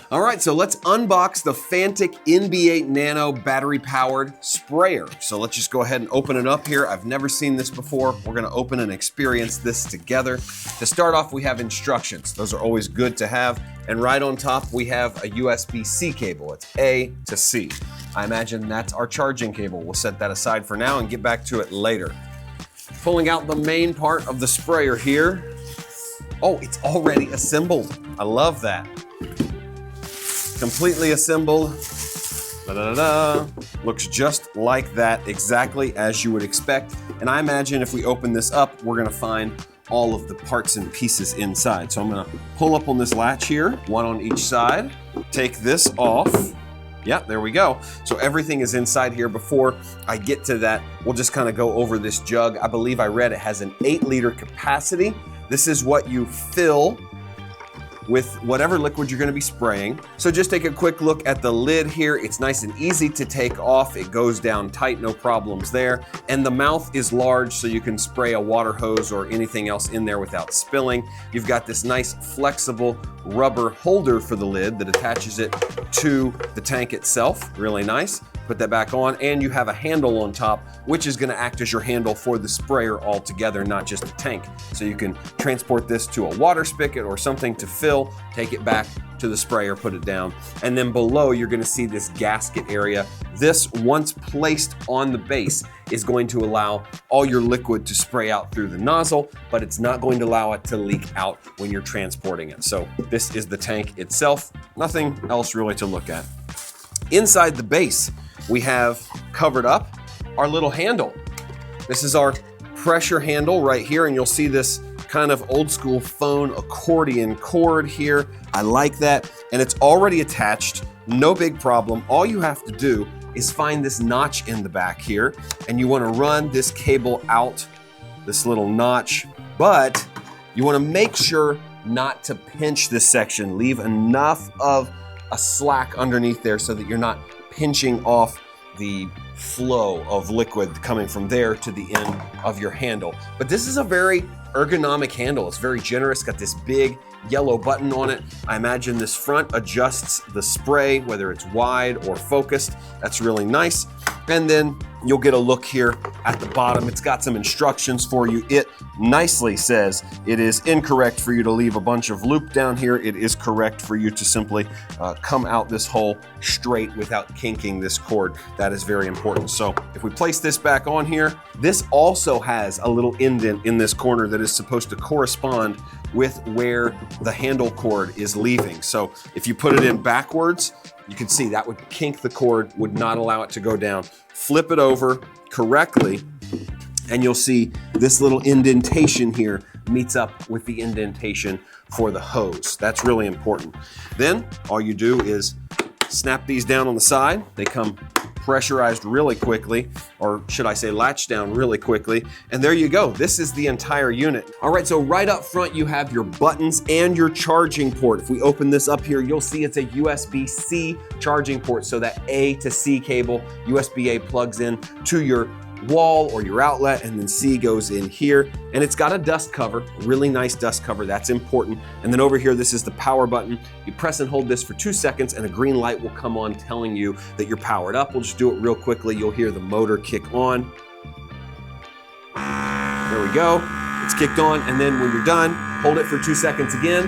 All right, so let's unbox the Fanttik NB8 Nano battery-powered sprayer. So let's just go ahead and open it up here. I've never seen this before. We're gonna open and experience this together. To start off, we have instructions. Those are always good to have. And right on top, we have a USB-C cable. It's A to C. I imagine that's our charging cable. We'll set that aside for now and get back to it later. Pulling out the main part of the sprayer here. Oh, it's already assembled. I love that. Completely assembled. Da-da-da-da. Looks just like that, exactly as you would expect. And I imagine if we open this up, we're gonna find all of the parts and pieces inside. So I'm gonna pull up on this latch here, one on each side, take this off. Yeah, there we go. So everything is inside here. Before I get to that, we'll just kind of go over this jug. I believe I read it has an 8-liter capacity. This is what you fill with whatever liquid you're gonna be spraying. So just take a quick look at the lid here. It's nice and easy to take off. It goes down tight, no problems there. And the mouth is large, so you can spray a water hose or anything else in there without spilling. You've got this nice flexible rubber holder for the lid that attaches it to the tank itself. Really nice. Put that back on, and you have a handle on top, which is gonna act as your handle for the sprayer altogether, not just the tank. So you can transport this to a water spigot or something to fill, take it back to the sprayer, put it down. And then below, you're gonna see this gasket area. This, once placed on the base, is going to allow all your liquid to spray out through the nozzle, but it's not going to allow it to leak out when you're transporting it. So this is the tank itself. Nothing else really to look at. Inside the base, we have covered up our little handle. This is our pressure handle right here, and you'll see this kind of old school phone accordion cord here. I like that, and it's already attached, no big problem. All you have to do is find this notch in the back here, and you wanna run this cable out this little notch, but you wanna make sure not to pinch this section. Leave enough of a slack underneath there so that you're not pinching off the flow of liquid coming from there to the end of your handle. But this is a very ergonomic handle. It's very generous, got this big yellow button on it. I imagine this front adjusts the spray, whether it's wide or focused. That's really nice. And then you'll get a look here at the bottom. It's got some instructions for you. It nicely says it is incorrect for you to leave a bunch of loop down here. It is correct for you to simply come out this hole straight without kinking this cord. That is very important. So if we place this back on here, this also has a little indent in this corner that is supposed to correspond with where the handle cord is leaving. So if you put it in backwards, you can see that would kink the cord, would not allow it to go down. Flip it over correctly, and you'll see this little indentation here meets up with the indentation for the hose. That's really important. Then all you do is snap these down on the side. They come pressurized really quickly, or should I say latch down really quickly. And there you go. This is the entire unit. All right, so right up front, you have your buttons and your charging port. If we open this up here, you'll see it's a USB-C charging port. So that A to C cable, USB-A plugs in to your wall or your outlet, and then C goes in here. And it's got a dust cover, really nice dust cover, that's important. And then over here, this is the power button. You press and hold this for 2 seconds and a green light will come on telling you that you're powered up. We'll just do it real quickly. You'll hear the motor kick on. There we go, it's kicked on. And then when you're done, hold it for 2 seconds again,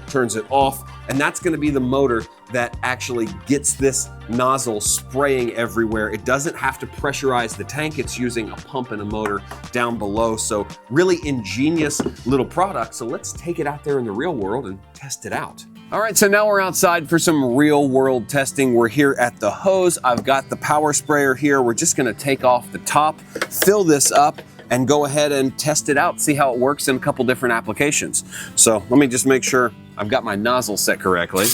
turns it off. And that's gonna be the motor that actually gets this nozzle spraying everywhere. It doesn't have to pressurize the tank. It's using a pump and a motor down below. So really ingenious little product. So let's take it out there in the real world and test it out. All right, so now we're outside for some real world testing. We're here at the hose. I've got the power sprayer here. We're just gonna take off the top, fill this up, and go ahead and test it out, see how it works in a couple different applications. So let me just make sure I've got my nozzle set correctly.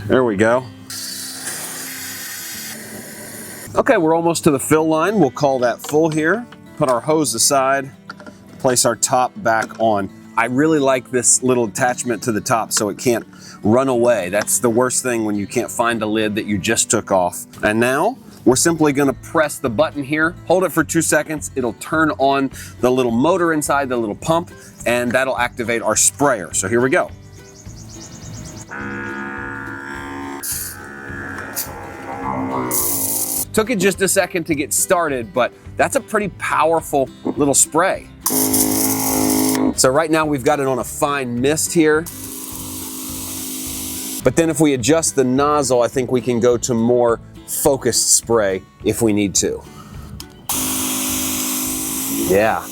There we go. Okay, we're almost to the fill line. We'll call that full here. Put our hose aside, place our top back on. I really like this little attachment to the top so it can't run away. That's the worst thing when you can't find a lid that you just took off. And now, we're simply gonna press the button here, hold it for 2 seconds, it'll turn on the little motor inside the little pump, and that'll activate our sprayer. So here we go. Took it just a second to get started, but that's a pretty powerful little spray. So right now we've got it on a fine mist here. But then if we adjust the nozzle, I think we can go to more focused spray if we need to. Yeah.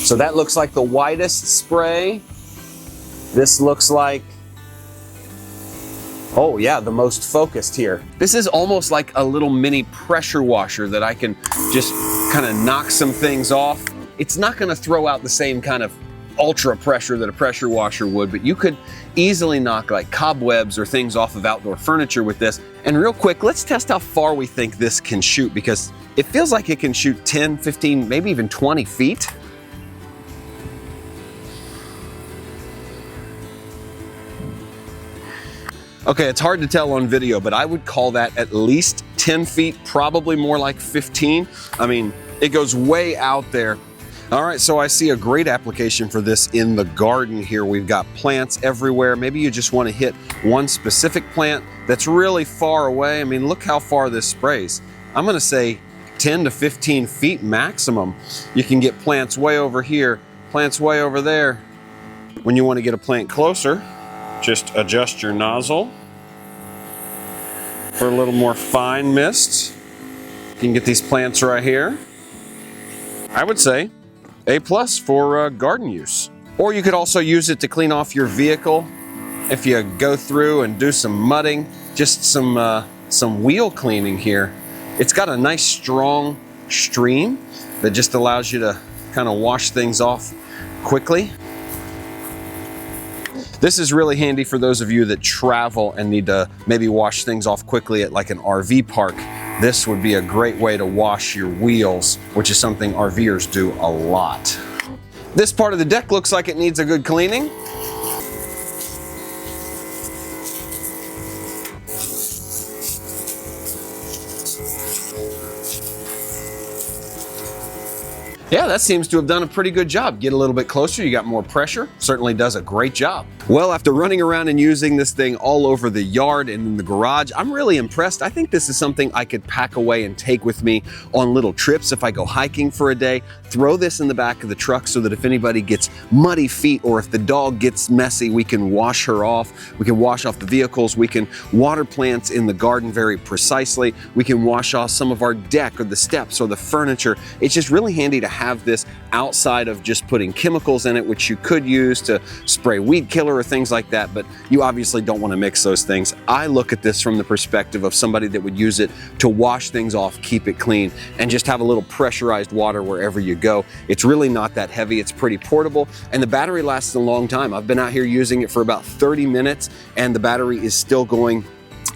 So that looks like the widest spray. This looks like, oh yeah, the most focused here. This is almost like a little mini pressure washer that I can just kind of knock some things off. It's not gonna throw out the same kind of ultra pressure that a pressure washer would, but you could easily knock like cobwebs or things off of outdoor furniture with this. And real quick, let's test how far we think this can shoot, because it feels like it can shoot 10, 15, maybe even 20 feet. Okay, it's hard to tell on video, but I would call that at least 10 feet, probably more like 15. I mean, it goes way out there. All right, so I see a great application for this in the garden here. We've got plants everywhere. Maybe you just want to hit one specific plant that's really far away. I mean, look how far this sprays. I'm gonna say 10 to 15 feet maximum. You can get plants way over here, plants way over there. When you want to get a plant closer, just adjust your nozzle for a little more fine mist. You can get these plants right here. I would say A+ for garden use. Or you could also use it to clean off your vehicle. If you go through and do some mudding, just some wheel cleaning here. It's got a nice strong stream that just allows you to kind of wash things off quickly. This is really handy for those of you that travel and need to maybe wash things off quickly at like an RV park. This would be a great way to wash your wheels, which is something RVers do a lot. This part of the deck looks like it needs a good cleaning. Yeah, that seems to have done a pretty good job. Get a little bit closer, you got more pressure. Certainly does a great job. Well, after running around and using this thing all over the yard and in the garage, I'm really impressed. I think this is something I could pack away and take with me on little trips if I go hiking for a day. Throw this in the back of the truck so that if anybody gets muddy feet or if the dog gets messy, we can wash her off. We can wash off the vehicles. We can water plants in the garden very precisely. We can wash off some of our deck or the steps or the furniture. It's just really handy to have this outside of just putting chemicals in it, which you could use to spray weed killer or things like that, but you obviously don't want to mix those things. I look at this from the perspective of somebody that would use it to wash things off, keep it clean, and just have a little pressurized water wherever you go. It's really not that heavy. It's pretty portable, and the battery lasts a long time. I've been out here using it for about 30 minutes, and the battery is still going.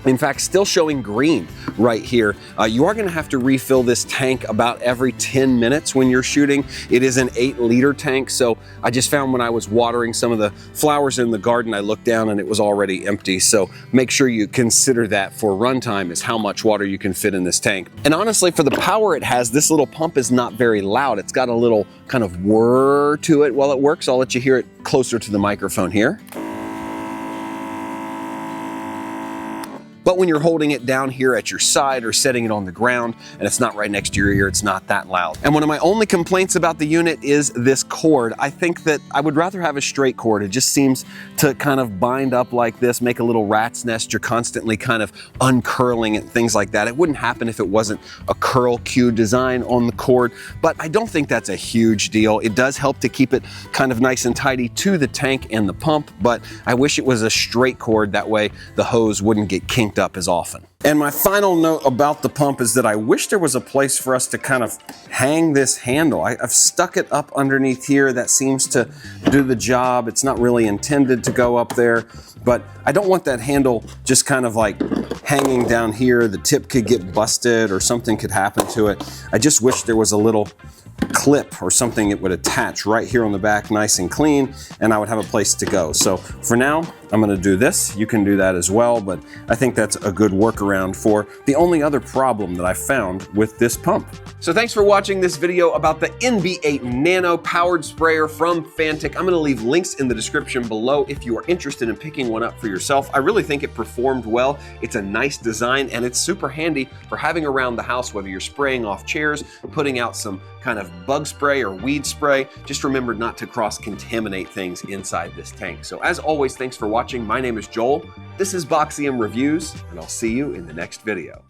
In fact, still showing green right here. You are gonna have to refill this tank about every 10 minutes when you're shooting. It is an 8-liter tank, so I just found when I was watering some of the flowers in the garden, I looked down and it was already empty. So make sure you consider that for runtime, is how much water you can fit in this tank. And honestly, for the power it has, this little pump is not very loud. It's got a little kind of whir to it while it works. I'll let you hear it closer to the microphone here. But when you're holding it down here at your side or setting it on the ground and it's not right next to your ear, it's not that loud. And one of my only complaints about the unit is this cord. I think that I would rather have a straight cord. It just seems to kind of bind up like this, make a little rat's nest. You're constantly kind of uncurling it, things like that. It wouldn't happen if it wasn't a curl cue design on the cord, but I don't think that's a huge deal. It does help to keep it kind of nice and tidy to the tank and the pump, but I wish it was a straight cord. That way the hose wouldn't get kinked up as often. And my final note about the pump is that I wish there was a place for us to kind of hang this handle. I've stuck it up underneath here. That seems to do the job. It's not really intended to go up there, but I don't want that handle just kind of like hanging down here. The tip could get busted or something could happen to it. I just wish there was a little clip or something it would attach right here on the back, nice and clean, and I would have a place to go. So for now, I'm gonna do this. You can do that as well, but I think that's a good workaround for the only other problem that I found with this pump. So thanks for watching this video about the NB8 Nano powered sprayer from Fanttik. I'm gonna leave links in the description below if you are interested in picking one up for yourself. I really think it performed well. It's a nice design and it's super handy for having around the house, whether you're spraying off chairs, putting out some kind of bug spray or weed spray. Just remember not to cross-contaminate things inside this tank. So as always, thanks for watching. My name is Joel. This is Boxium Reviews, and I'll see you in the next video.